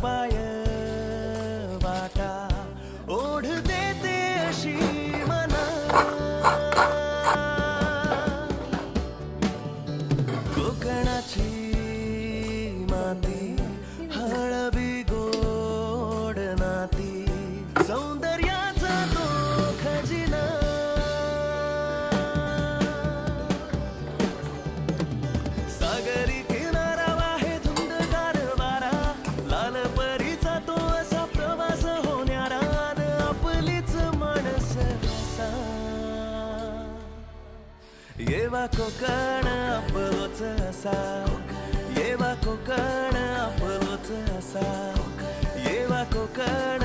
पाय वाटा ओढ देते अशी मना कोकणाची माती हळवी गोड नाती सौंदर्याचा तो खजिना सागरी किनारा वाहे धुंदगार वारा लाल परीचा तो असा प्रवास होणारा न आपलीच माणस असा येवा कोकण आपलोच असा येवा कोकण आपलोच असा येवा कोकण